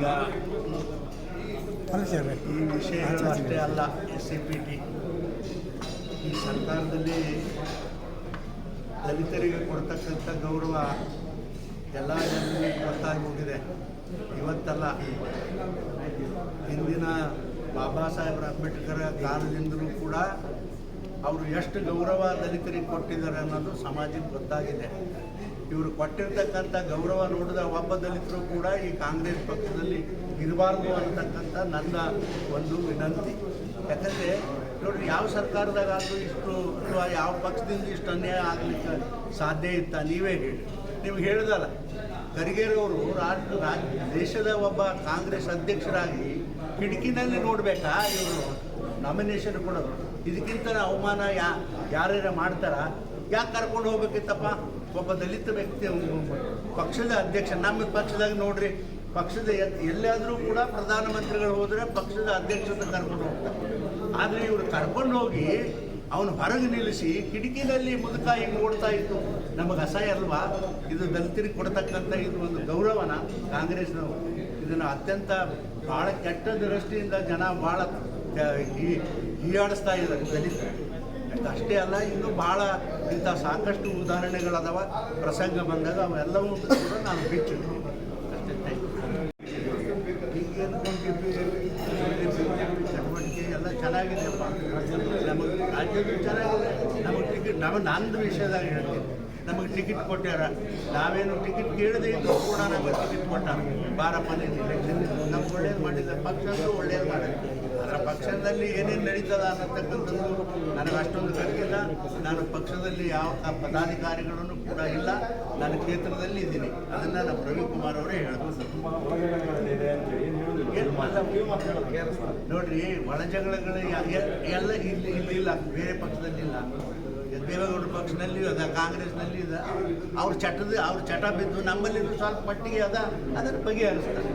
ಈಗ ಈ ವಿಷಯಗಳು ಅಷ್ಟೇ ಅಲ್ಲ, SCPT ಈ ಸರ್ಕಾರದಲ್ಲಿ ದಲಿತರಿಗೆ ಕೊಡ್ತಕ್ಕಂಥ ಗೌರವ ಎಲ್ಲ ಜನರಿಗೆ ಗೊತ್ತಾಗಿ ಹೋಗಿದೆ. ಇವತ್ತಲ್ಲ, ಹಿಂದಿನ ಬಾಬಾ ಸಾಹೇಬ್ ಅಂಬೇಡ್ಕರ್ ಕಾಲದಿಂದಲೂ ಕೂಡ ಅವರು ಎಷ್ಟು ಗೌರವ ದಲಿತರಿಗೆ ಕೊಟ್ಟಿದ್ದಾರೆ ಅನ್ನೋದು ಸಮಾಜಕ್ಕೆ ಗೊತ್ತಾಗಿದೆ. ಇವರು ಕೊಟ್ಟಿರ್ತಕ್ಕಂಥ ಗೌರವ ನೋಡಿದ ಒಬ್ಬ ದಲಿತರು ಕೂಡ ಈ ಕಾಂಗ್ರೆಸ್ ಪಕ್ಷದಲ್ಲಿ ಇರಬಾರ್ದು ಅಂತಕ್ಕಂಥ ನನ್ನ ಒಂದು ವಿನಂತಿ. ಯಾಕಂದರೆ ನೋಡಿರಿ, ಯಾವ ಸರ್ಕಾರದಾಗಾದರೂ ಇಷ್ಟು ಅಥವಾ ಯಾವ ಪಕ್ಷದಿಂದ ಇಷ್ಟು ಅನ್ಯಾಯ ಆಗಲಿಕ್ಕೆ ಸಾಧ್ಯ ಇತ್ತ? ನೀವೇ ಹೇಳಿ. ನಿಮ್ಗೆ ಹೇಳಿದಲ್ಲ, ಖರ್ಗೆರವರು ದೇಶದ ಒಬ್ಬ ಕಾಂಗ್ರೆಸ್ ಅಧ್ಯಕ್ಷರಾಗಿ ಕಿಟಕಿನಲ್ಲಿ ನೋಡಬೇಕಾ ಇವರು ನಾಮಿನೇಷನ್ ಕೊಡೋದು? ಇದಕ್ಕಿಂತ ಅವಮಾನ ಯಾರ್ಯಾರ ಮಾಡ್ತಾರ? ಯಾಕೆ ಕರ್ಕೊಂಡು ಹೋಗ್ಬೇಕಿತ್ತಪ್ಪ? ಒಬ್ಬ ದಲಿತ ವ್ಯಕ್ತಿ ಪಕ್ಷದ ಅಧ್ಯಕ್ಷ, ನಮ್ಮ ಪಕ್ಷದಾಗ ನೋಡ್ರಿ, ಪಕ್ಷದ ಎಲ್ಲಾದರೂ ಕೂಡ ಪ್ರಧಾನಮಂತ್ರಿಗಳು ಹೋದರೆ ಪಕ್ಷದ ಅಧ್ಯಕ್ಷತೆ ಕರ್ಕೊಂಡು ಹೋಗ್ತಾರೆ. ಆದರೆ ಇವರು ಕರ್ಕೊಂಡು ಹೋಗಿ ಅವನು ಹೊರಗೆ ನಿಲ್ಲಿಸಿ ಕಿಟಕಿನಲ್ಲಿ ಮುದುಕ ಹಿಂಗೆ ನೋಡ್ತಾ ಇತ್ತು. ನಮಗೆ ಅಸಹ್ಯ ಅಲ್ವಾ? ಇದು ದಲಿತರಿಗೆ ಕೊಡ್ತಕ್ಕಂಥ ಇದು ಒಂದು ಗೌರವನ ಕಾಂಗ್ರೆಸ್ನವರು ಇದನ್ನು ಅತ್ಯಂತ ಭಾಳ ಕೆಟ್ಟ ದೃಷ್ಟಿಯಿಂದ ಜನ ಭಾಳ ಹೀಯಾಡಿಸ್ತಾ ಇದ್ದಾರೆ ದಲಿತರು. ಅಷ್ಟೇ ಅಲ್ಲ, ಇನ್ನು ಭಾಳ ಇಂಥ ಸಾಕಷ್ಟು ಉದಾಹರಣೆಗಳದಾವ. ಪ್ರಸಂಗ ಬಂದಾಗ ಅವೆಲ್ಲವೂ ಕೂಡ ನಾನು ಬಿಚ್ಚಿದ್ದೀನಿ ಅಷ್ಟೇ. ಈಗೇನು ಚಟುವಟಿಕೆ ಎಲ್ಲ ಚೆನ್ನಾಗಿದೆಯಪ್ಪ, ನಮಗೆ ರಾಜ್ಯದ್ದು ಚೆನ್ನಾಗಿದೆ. ನಮಗೆ ಟಿಕೆಟ್ ನಂದು ವಿಷಯದಾಗ ಹೇಳ್ತೀನಿ, ನಮಗೆ ಟಿಕೆಟ್ ಕೊಟ್ಟಾರ. ನಾವೇನು ಟಿಕೆಟ್ ಕೇಳದೆ ಇದ್ದು ಕೂಡ ನಮಗೆ ಟಿಕೆಟ್ ಕೊಟ್ಟಾರ. ಬಾರಪ್ಪ ನೀನು ಇಲೆಕ್ಷನ್, ನಮ್ಗೆ ಒಳ್ಳೇದು ಮಾಡಿದ್ದ ಪಕ್ಷ ಅಂತೂ ಒಳ್ಳೇದು ಮಾಡಿದೆ. ಅದರ ಪಕ್ಷದಲ್ಲಿ ಏನೇನು ನಡೀತದ ಅನ್ನತಕ್ಕಂಥದ್ದು ನನಗೆ ಅಷ್ಟೊಂದು ಗೊತ್ತಿಲ್ಲ. ನಾನು ಪಕ್ಷದಲ್ಲಿ ಯಾವ ಪದಾಧಿಕಾರಿಗಳನ್ನು ಕೂಡ ಇಲ್ಲ, ನಾನು ಕ್ಷೇತ್ರದಲ್ಲಿ ಇದ್ದೀನಿ. ಅದನ್ನು ನಮ್ಮ ರವಿಕುಮಾರ್ ಅವರೇ ಹೇಳ್ಬೋದು. ನೋಡ್ರಿ, ಒಳಜಗಳಗಳು ಎಲ್ಲ ಇಲ್ಲಿಲ್ಲ, ಬೇರೆ ಪಕ್ಷದಲ್ಲಿಲ್ಲ. ದೇವೇಗೌಡರ ಪಕ್ಷದಲ್ಲಿ ಅದ, ಕಾಂಗ್ರೆಸ್ನಲ್ಲಿ ಇದೆ. ಅವ್ರ ಚಟ ಬಿದ್ದು ನಮ್ಮಲ್ಲಿ ಸ್ವಲ್ಪ ಮಟ್ಟಿಗೆ ಅದ, ಅದನ್ನು ಬಗೆಹರಿಸ್ತಾರೆ.